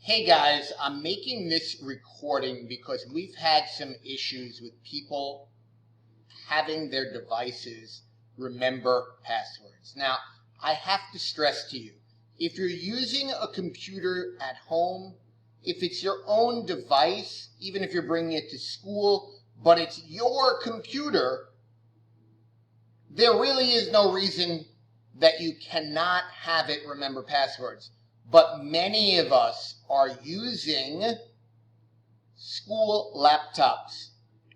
Hey guys, I'm making this recording because we've had some issues with people having their devices remember passwords. Now, I have to stress to you, if you're using a computer at home, if it's your own device, even if you're bringing it to school, but it's your computer, there really is no reason that you cannot have it remember passwords. But many of us are using school laptops.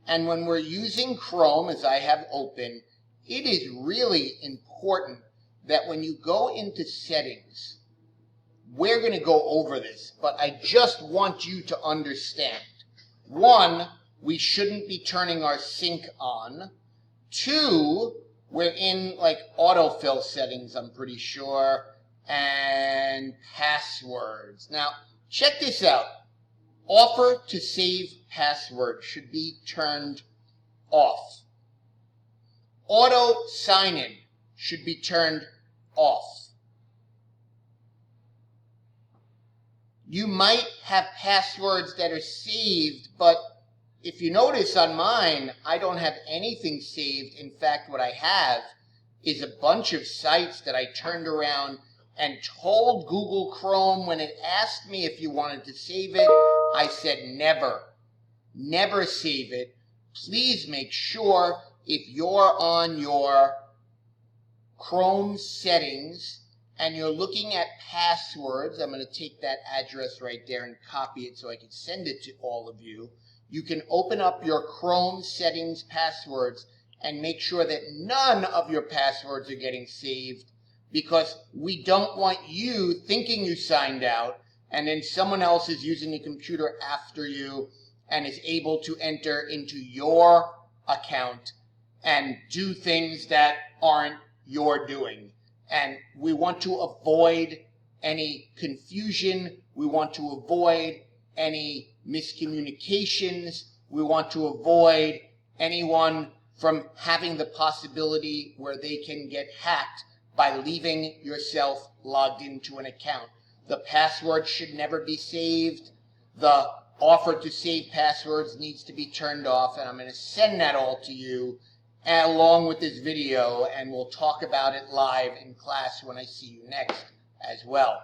And when we're using Chrome, as I have open, it is really important that when you go into settings, we're going to go over this, but I just want you to understand. One, we shouldn't be turning our sync on. Two, we're in like autofill settings, I'm pretty sure, and passwords. Now, check this out. Offer to save password should be turned off. Auto sign-in should be turned off. You might have passwords that are saved, but if you notice on mine, I don't have anything saved. In fact, what I have is a bunch of sites that I turned around and told Google Chrome when it asked me if you wanted to save it, I said never. Never save it. Please make sure if you're on your Chrome settings and you're looking at passwords, I'm going to take that address right there and copy it so I can send it to all of you. You can open up your Chrome settings passwords and make sure that none of your passwords are getting saved, because we don't want you thinking you signed out and then someone else is using the computer after you and is able to enter into your account and do things that aren't your doing. And we want to avoid any confusion. We want to avoid any miscommunications. We want to avoid anyone from having the possibility where they can get hacked by leaving yourself logged into an account. The password should never be saved. The offer to save passwords needs to be turned off, and I'm going to send that all to you along with this video, and we'll talk about it live in class when I see you next as well.